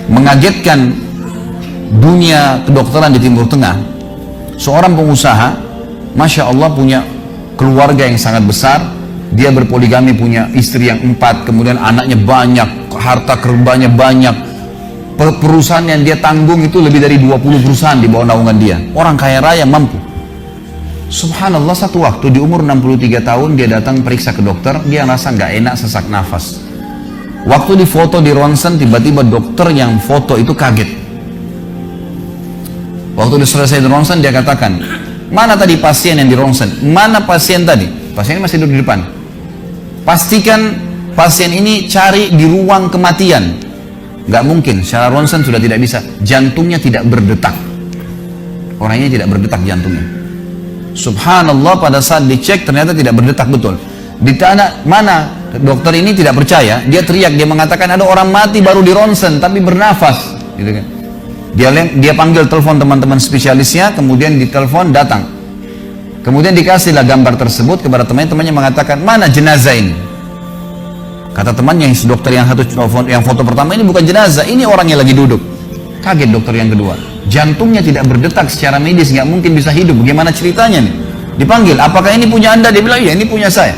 mengagetkan dunia kedokteran di Timur Tengah. Seorang pengusaha, Masya Allah, punya keluarga yang sangat besar. Dia berpoligami, punya istri yang 4, kemudian anaknya banyak, harta kerbanya banyak. Perusahaan yang dia tanggung itu lebih dari 20 perusahaan di bawah naungan dia. Orang kaya raya, mampu. Subhanallah, satu waktu di umur 63 tahun dia datang periksa ke dokter. Dia rasa nggak enak, sesak nafas. Waktu difoto di ronsen, tiba-tiba dokter yang foto itu kaget. Waktu selesai di ronsen, dia katakan, mana tadi pasien yang di ronsen? Mana pasien tadi? Pasien ini masih duduk di depan. Pastikan pasien ini cari di ruang kematian. Nggak mungkin, secara ronsen sudah tidak bisa. Jantungnya tidak berdetak. Orang ini tidak berdetak jantungnya. Subhanallah, pada saat dicek ternyata tidak berdetak betul. Ditanya mana, dokter ini tidak percaya. Dia teriak, dia mengatakan ada orang mati baru di ronsen tapi bernafas, gitu kan. Dia panggil telepon teman-teman spesialisnya, kemudian ditelepon datang. Kemudian dikasihlah gambar tersebut kepada temannya mengatakan, mana jenazah ini? Kata temannya, dokter yang foto pertama, ini bukan jenazah, ini orang yang lagi duduk. Kaget dokter yang kedua, jantungnya tidak berdetak secara medis, nggak mungkin bisa hidup. Bagaimana ceritanya nih? Dipanggil, apakah ini punya Anda? Dia bilang, ya ini punya saya.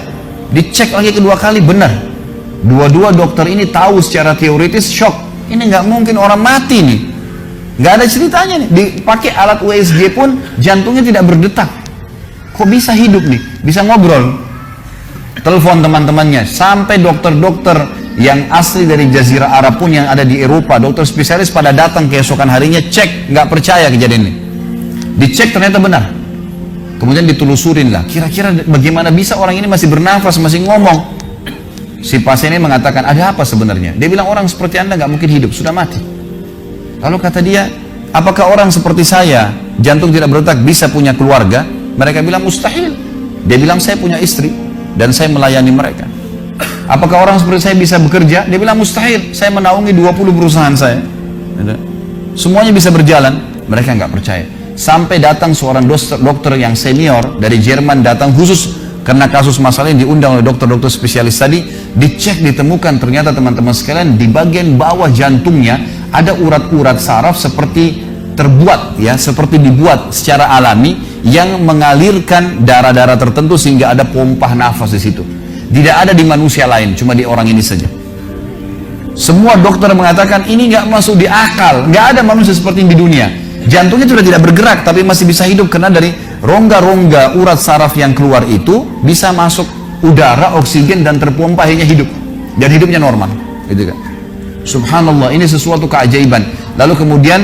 Dicek lagi kedua kali, benar. Dua-dua dokter ini tahu secara teoritis, shock. Ini nggak mungkin orang mati nih. Nggak ada ceritanya nih. Dipakai alat USG pun jantungnya tidak berdetak. Kok bisa hidup nih? Bisa ngobrol. Telepon teman-temannya, sampai dokter-dokter yang asli dari Jazirah Arab pun yang ada di Eropa, dokter spesialis pada datang keesokan harinya, cek, nggak percaya kejadian ini. Dicek ternyata benar. Kemudian ditelusurin lah, kira-kira bagaimana bisa orang ini masih bernafas, masih ngomong. Si pasien ini mengatakan, ada apa sebenarnya? Dia bilang, orang seperti Anda nggak mungkin hidup, sudah mati. Lalu kata dia, apakah orang seperti saya, jantung tidak berdetak, bisa punya keluarga? Mereka bilang mustahil. Dia bilang, saya punya istri dan saya melayani mereka. Apakah orang seperti saya bisa bekerja? Dia bilang mustahil, saya menaungi 20 perusahaan saya. Semuanya bisa berjalan. Mereka nggak percaya. Sampai datang seorang dokter yang senior dari Jerman, datang khusus karena kasus masalah ini, diundang oleh dokter-dokter spesialis tadi. Dicek, ditemukan ternyata teman-teman sekalian, di bagian bawah jantungnya ada urat-urat saraf seperti terbuat, ya, seperti dibuat secara alami yang mengalirkan darah-darah tertentu sehingga ada pompa nafas di situ. Tidak ada di manusia lain, cuma di orang ini saja. Semua dokter mengatakan ini nggak masuk di akal, nggak ada manusia seperti ini di dunia. Jantungnya sudah tidak bergerak tapi masih bisa hidup karena dari rongga-rongga urat saraf yang keluar itu bisa masuk udara, oksigen dan terpompa, akhirnya hidup dan hidupnya normal, gitu kan. Subhanallah, ini sesuatu keajaiban. Lalu kemudian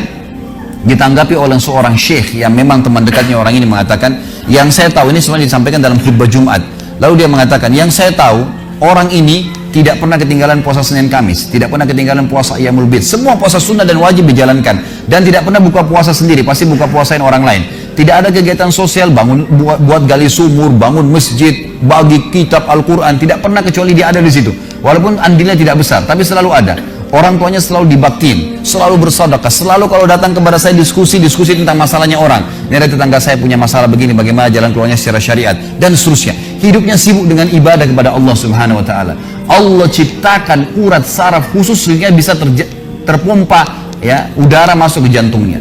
ditanggapi oleh seorang syekh yang memang teman dekatnya orang ini, mengatakan, yang saya tahu, ini semua disampaikan dalam khutbah Jumat. Lalu dia mengatakan, yang saya tahu, orang ini tidak pernah ketinggalan puasa Senin Kamis, tidak pernah ketinggalan puasa Ayyamul Bid. Semua puasa sunnah dan wajib dijalankan. Dan tidak pernah buka puasa sendiri, pasti buka puasain orang lain. Tidak ada kegiatan sosial, buat gali sumur, bangun masjid, bagi kitab Al-Quran. Tidak pernah kecuali dia ada di situ. Walaupun andilnya tidak besar, tapi selalu ada. Orang tuanya selalu dibaktiin, selalu bersedekah, selalu kalau datang kepada saya diskusi tentang masalahnya orang. Ini ada tetangga saya punya masalah begini, bagaimana jalan keluarnya secara syariat, dan seterusnya. Hidupnya sibuk dengan ibadah kepada Allah Subhanahu Wa Taala. Allah ciptakan urat saraf khusus sehingga bisa terpompa, ya, udara masuk ke jantungnya.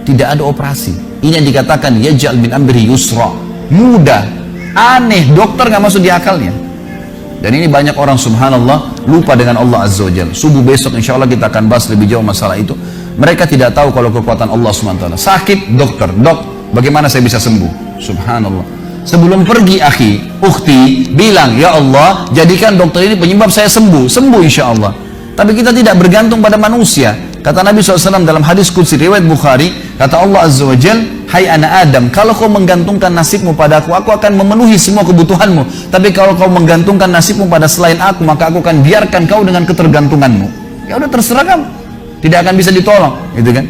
Tidak ada operasi. Ini yang dikatakan yaj'al min amri yusra, mudah, aneh, dokter nggak masuk di akalnya. Dan ini banyak orang subhanallah lupa dengan Allah Azza wa Jalla. Subuh besok insya Allah kita akan bahas lebih jauh masalah itu. Mereka tidak tahu kalau kekuatan Allah SWT. Sakit, dokter, bagaimana saya bisa sembuh? Subhanallah. Sebelum pergi akhi, ukhti, bilang, ya Allah, jadikan dokter ini penyebab saya sembuh insya Allah. Tapi kita tidak bergantung pada manusia. Kata Nabi SAW dalam hadis qudsi riwayat Bukhari, kata Allah Azza wa Jalla, hai anak Adam, kalau kau menggantungkan nasibmu padaku, aku akan memenuhi semua kebutuhanmu. Tapi kalau kau menggantungkan nasibmu pada selain aku, maka aku akan biarkan kau dengan ketergantunganmu. Ya udah, terserah kamu, tidak akan bisa ditolong, gitu kan.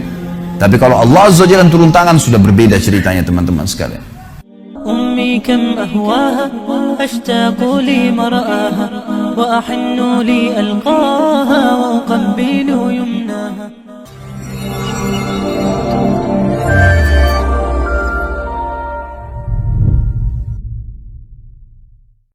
Tapi kalau Allah Azza wa Jalla turun tangan, sudah berbeda ceritanya teman-teman sekalian. أمي كم أهواها أشتاق لمرآها وأحن لي ألقاها وأقبل يمناها.